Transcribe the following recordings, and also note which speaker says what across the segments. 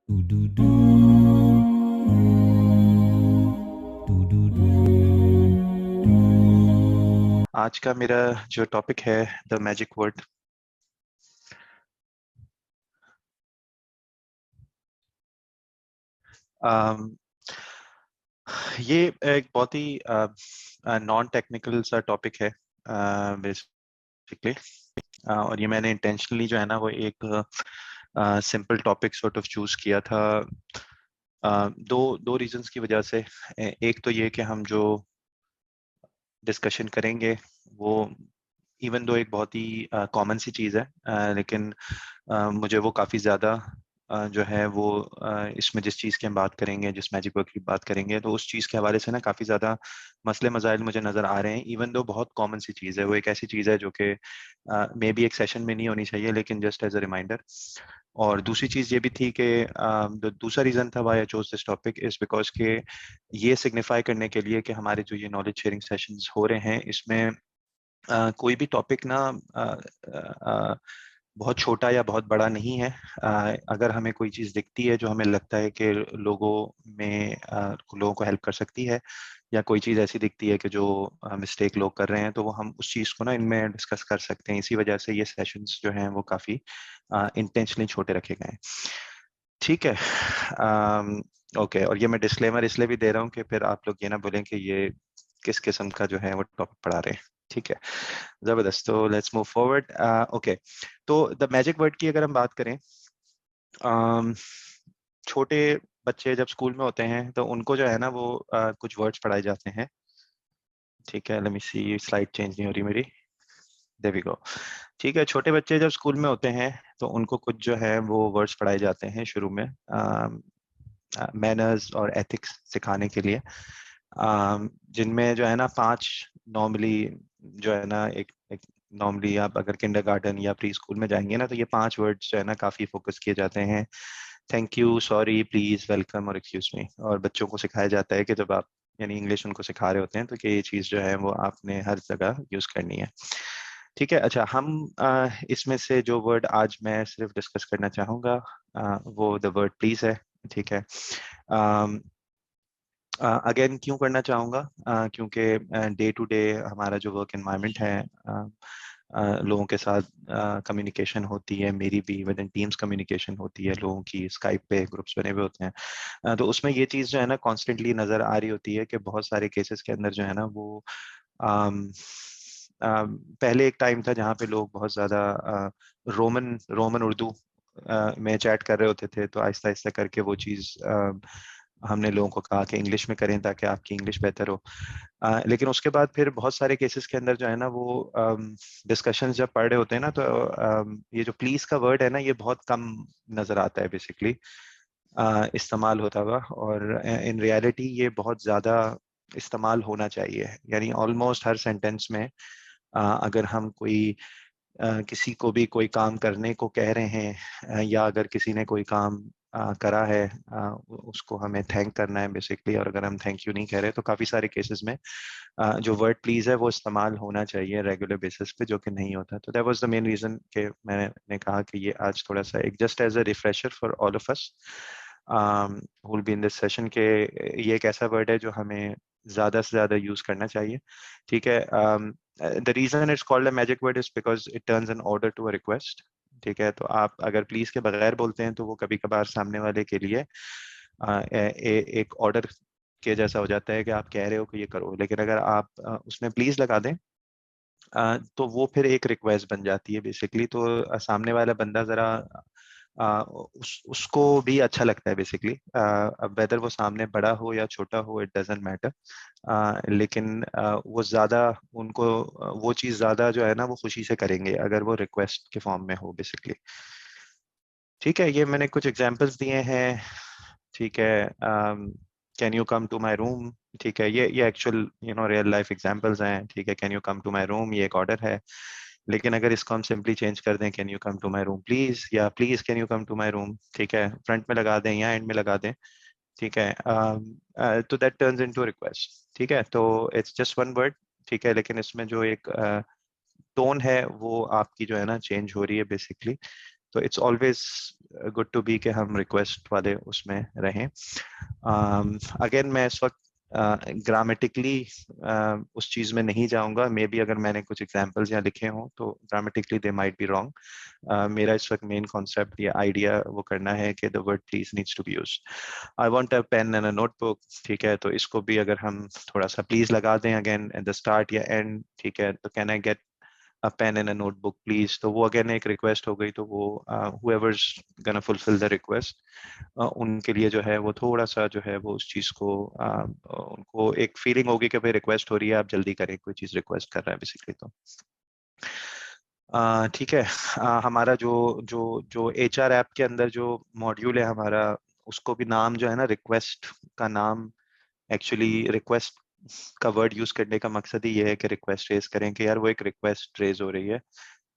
Speaker 1: Do do do do do do.
Speaker 2: आज का मेरा जो टॉपिक है द मैजिक वर्ड। ये एक बहुत ही नॉन टेक्निकल सा टॉपिक है बेसिकली। और ये मैंने इंटेंशनली जो है ना वो एक simple topic sort of choose किया था। दो दो रीजंस की वजह से। एक तो ये कि हम जो डिस्कशन करेंगे वो इवन दो एक बहुत ही कॉमन सी चीज़ है, लेकिन मुझे वो काफ़ी ज़्यादा जो है वो इसमें जिस चीज़ की हम बात करेंगे, जिस मैजिक वर्क की बात करेंगे, तो उस चीज़ के हवाले से ना काफ़ी ज़्यादा मसले मसाइल मुझे नज़र आ रहे हैं। इवन दो बहुत कॉमन सी चीज़ है, वो एक ऐसी चीज़ है जो कि मे बी एक सेशन में नहीं होनी चाहिए, लेकिन जस्ट एज अ रिमाइंडर। और दूसरी चीज़ ये भी थी कि दूसरा रीज़न था why I chose this topic is because के ये सिग्निफाई करने के लिए कि हमारे जो ये नॉलेज शेयरिंग सेशंस हो रहे हैं इसमें कोई भी टॉपिक ना बहुत छोटा या बहुत बड़ा नहीं है। अगर हमें कोई चीज़ दिखती है जो हमें लगता है कि लोगों को हेल्प कर सकती है, या कोई चीज़ ऐसी दिखती है कि जो मिस्टेक लोग कर रहे हैं, तो वो हम उस चीज़ को ना इनमें डिस्कस कर सकते हैं। इसी वजह से ये सेशंस जो हैं वो काफ़ी इंटेंशनली छोटे रखे गए हैं। ठीक है। ओके, और ये मैं डिस्क्लेमर इसलिए भी दे रहा हूँ कि फिर आप लोग ये ना बोलें कि ये किस किस्म का जो है वो टॉपिक पढ़ा रहे हैं। ठीक है, जबरदस्त। तो लेट्स मूव फॉरवर्ड। ओके, तो द मैजिक वर्ड की अगर हम बात करें, um, छोटे बच्चे जब स्कूल में होते हैं तो उनको जो है ना वो कुछ वर्ड्स पढ़ाए जाते हैं। ठीक है, let me see, slide change नहीं हो रही मेरी। There we go. ठीक है, छोटे बच्चे जब स्कूल में होते हैं तो उनको कुछ जो है वो वर्ड्स पढ़ाए जाते हैं शुरू में, मैनर्स और एथिक्स सिखाने के लिए। जिनमें जो है ना पांच नॉर्मली जो है ना एक नॉर्मली आप अगर किंडरगार्टन या प्री स्कूल में जाएंगे ना तो ये पांच वर्ड्स जो है ना काफी फोकस किए जाते हैं। Thank you, sorry, please, welcome और एक्सक्यूज मी। और बच्चों को सिखाया जाता है कि जब आप यानी इंग्लिश उनको सिखा रहे होते हैं तो कि ये चीज़ जो है वो आपने हर जगह यूज करनी है। ठीक है, अच्छा, हम इसमें से जो वर्ड आज मैं सिर्फ डिस्कस करना चाहूँगा वो द वर्ड प्लीज है। ठीक है। अगेन क्यों करना चाहूँगा? क्योंकि डे टू डे हमारा जो वर्क एनवायरनमेंट है, लोगों के साथ कम्युनिकेशन होती है, मेरी भी विद इन टीम्स कम्युनिकेशन होती है, लोगों की स्काइप पे ग्रुप्स बने हुए होते हैं। तो उसमें ये चीज़ जो है ना कॉन्स्टेंटली नज़र आ रही होती है कि बहुत सारे केसेस के अंदर जो है ना वो अम, पहले एक टाइम था जहाँ पे लोग बहुत ज़्यादा रोमन रोमन उर्दू में चैट कर रहे होते थे, तो आहिस्ता आहिस्ता करके वो चीज़ हमने लोगों को कहा कि इंग्लिश में करें ताकि आपकी इंग्लिश बेहतर हो। लेकिन उसके बाद फिर बहुत सारे केसेस के अंदर जो है ना वो डिस्कशन जब पढ़ रहे होते हैं ना तो ये जो प्लीज का वर्ड है ना ये बहुत कम नजर आता है बेसिकली इस्तेमाल होता हुआ। और इन रियलिटी ये बहुत ज़्यादा इस्तेमाल होना चाहिए, यानी ऑलमोस्ट हर सेंटेंस में अगर हम कोई किसी को भी कोई काम करने को कह रहे हैं, या अगर किसी ने कोई काम करा है, उसको हमें थैंक करना है बेसिकली, और अगर हम थैंक यू नहीं कह रहे तो काफ़ी सारे केसेस में जो वर्ड प्लीज है वो इस्तेमाल होना चाहिए रेगुलर बेसिस पे, जो कि नहीं होता। तो that was the main reason कि मैंने कहा कि ये आज थोड़ा सा एक just as a refresher for all of us who will be in this session के ये एक ऐसा वर्ड है जो हमें ज़्यादा से ज़्यादा यूज़ करना चाहिए। ठीक है। The reason it's called a magic word is because it turns an order to a request. ठीक है, तो आप अगर प्लीज के बगैर बोलते हैं तो वो कभी कभार सामने वाले के लिए एक ऑर्डर के जैसा हो जाता है कि आप कह रहे हो कि ये करो, लेकिन अगर आप उसमें प्लीज लगा दें तो वो फिर एक रिक्वेस्ट बन जाती है बेसिकली। तो सामने वाला बंदा जरा उसको भी अच्छा लगता है बेसिकली। अब वेदर वो सामने बड़ा हो या छोटा हो इट डजेंट मैटर, लेकिन वो ज्यादा उनको वो चीज ज्यादा जो है ना वो खुशी से करेंगे अगर वो रिक्वेस्ट के फॉर्म में हो बेसिकली। ठीक है, ये मैंने कुछ एग्जांपल्स दिए हैं। ठीक है, can you come to my room. ठीक है, ये एक्चुअल रियल लाइफ एग्जांपल्स हैं। ठीक है, can you come to my room ये एक ऑर्डर है, लेकिन अगर इसको हम सिंपली चेंज कर दें can you come to my room please, या please can you come to my room, ठीक है, फ्रंट में लगा दें या एंड में लगा दें, ठीक है, तो दैट टर्न्स इनटू रिक्वेस्ट। ठीक है, तो इट्स जस्ट वन वर्ड। ठीक है, लेकिन इसमें जो एक टोन है वो आपकी जो है ना चेंज हो रही है बेसिकली। तो it's always good to be कि हम रिक्वेस्ट वाले उसमें रहें। अगेन मैं इस वक्त ग्रामेटिकली उस चीज में नहीं जाऊंगा, मे बी अगर मैंने कुछ एग्जांपल्स यहाँ लिखे हों तो grammatically they might be wrong. मेरा इस वक्त मेन कॉन्सेप्ट या आइडिया वो करना है कि the word please needs to be used. I want a pen and a notebook, ठीक है, तो इसको भी अगर हम थोड़ा सा प्लीज लगा दें अगेन एट द स्टार्ट या एंड, ठीक है, तो can I get a pen and a notebook please, तो वो अगेन एक रिक्वेस्ट हो गई, तो वो whoever's gonna fulfill the request उनके लिए जो है वो थोड़ा सा जो है वो उस चीज को उनको एक फीलिंग होगी कि भाई रिक्वेस्ट हो रही है, आप जल्दी करें, कोई चीज रिक्वेस्ट कर रहा है बेसिकली। तो ठीक है, हमारा जो जो जो HR ऐप के अंदर जो मॉड्यूल है हमारा, उसको भी नाम जो है ना, रिक्वेस्ट का नाम एक्चुअली रिक्वेस्ट का वर्ड यूज करने का मकसद ही ये है कि रिक्वेस्ट रेज करें कि यार वो एक रिक्वेस्ट रेज हो रही है,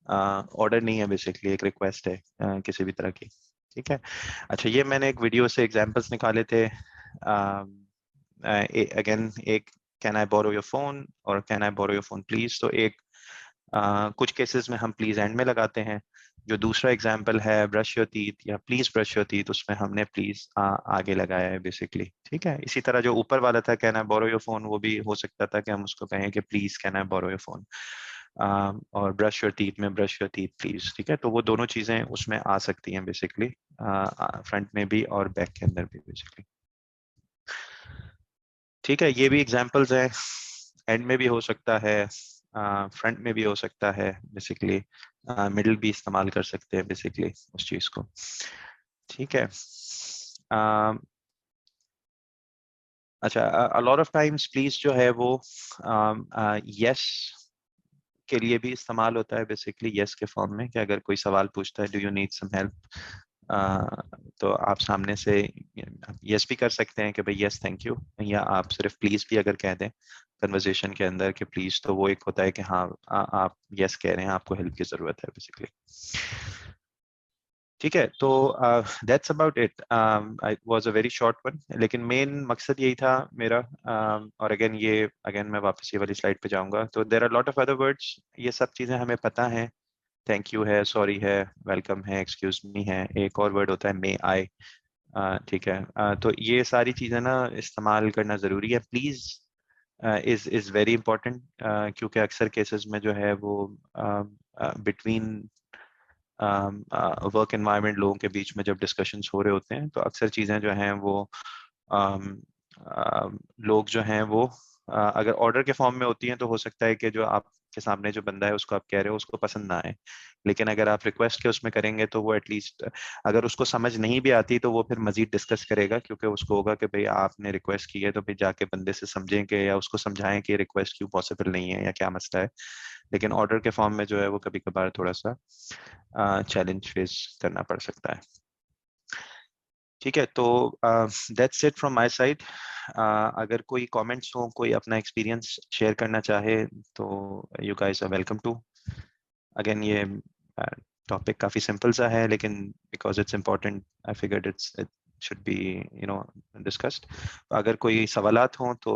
Speaker 2: ऑर्डर नहीं है, बेसिकली एक रिक्वेस्ट है किसी भी तरह की। ठीक है, अच्छा ये मैंने एक वीडियो से एग्जांपल्स निकाले थे। अगेन एक can I borrow your phone और can I borrow your phone please, तो एक कुछ केसेस में हम प्लीज एंड में लगाते हैं। जो दूसरा एग्जांपल है ब्रश योर टीथ या प्लीज ब्रश योर टीथ, उसमें हमने प्लीज आगे लगाया है बेसिकली। ठीक है, इसी तरह जो ऊपर वाला था can I borrow your phone, वो भी हो सकता था कि हम उसको कहें कि please can I borrow your phone, और ब्रश योर टीथ में ब्रश योर टीथ प्लीज। ठीक है, तो वो दोनों चीजें उसमें आ सकती हैं बेसिकली, फ्रंट में भी और बैक के अंदर भी बेसिकली। ठीक है, ये भी एग्जांपल्स हैं, एंड में भी हो सकता है, फ्रंट में भी हो सकता है बेसिकली, मिडिल भी इस्तेमाल कर सकते हैं बेसिकली उस चीज को। ठीक है, अच्छा a lot of times please जो है वो यस के लिए भी इस्तेमाल होता है बेसिकली, यस के फॉर्म में, कि अगर कोई सवाल पूछता है do you need some help, तो आप सामने से यस भी कर सकते हैं कि भाई यस थैंक यू, या आप सिर्फ प्लीज भी अगर कह दें कन्वर्सेशन के अंदर कि प्लीज, तो वो एक होता है कि हाँ आप यस कह रहे हैं, आपको हेल्प की जरूरत है बेसिकली। ठीक है, तो that's about it, it was a very short one, लेकिन मेन मकसद यही था मेरा। और अगेन मैं वापस ये वाली स्लाइड पे जाऊंगा, तो there are lot of other words, ये सब चीजें हमें पता है, थैंक यू है, सॉरी है, वेलकम है, एक्सक्यूज मी है, एक और वर्ड होता है मे आई। ठीक है, तो ये सारी चीजें ना इस्तेमाल करना जरूरी है। प्लीज इज वेरी इंपॉर्टेंट, क्योंकि अक्सर केसेस में जो है वो बिटवीन वर्क एनवायरनमेंट लोगों के बीच में जब डिस्कशंस हो रहे होते हैं, तो अक्सर चीज़ें जो हैं वो लोग जो हैं वो अगर ऑर्डर के फॉर्म में होती हैं तो हो सकता है कि जो आपके सामने जो बंदा है उसको आप कह रहे हो उसको पसंद ना आए, लेकिन अगर आप रिक्वेस्ट के उसमें करेंगे तो वो एटलीस्ट अगर उसको समझ नहीं भी आती तो वो फिर मजीद डिस्कस करेगा, क्योंकि उसको होगा कि भाई आपने रिक्वेस्ट की है तो भाई जाके बंदे से समझेंगे या उसको समझाएं कि रिक्वेस्ट क्यों पॉसिबल नहीं है या क्या मसला है। लेकिन ऑर्डर के फॉर्म में जो है वो कभी कभार थोड़ा सा चैलेंज फेस करना पड़ सकता है। ठीक है, तो that's it from my side. अगर कोई कमेंट्स हो, कोई अपना एक्सपीरियंस शेयर करना चाहे तो you guys are welcome to. Again ये टॉपिक काफी सिंपल सा है, लेकिन because it's important I figured it should be discussed. अगर कोई सवालात हों तो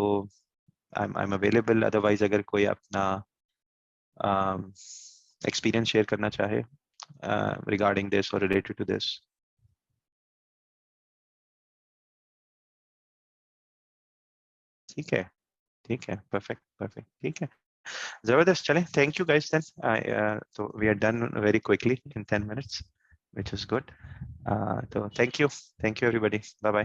Speaker 2: आई एम अवेलेबल, अदरवाइज अगर कोई अपना एक्सपीरियंस शेयर करना चाहे रिगार्डिंग दिस और रिलेटेड टू दिस। ठीक है, ठीक है, परफेक्ट परफेक्ट, ठीक है, जबरदस्त। चलें, थैंक यू गाइस देन, तो we are done very quickly in 10 minutes, which is good. तो thank you everybody, bye bye.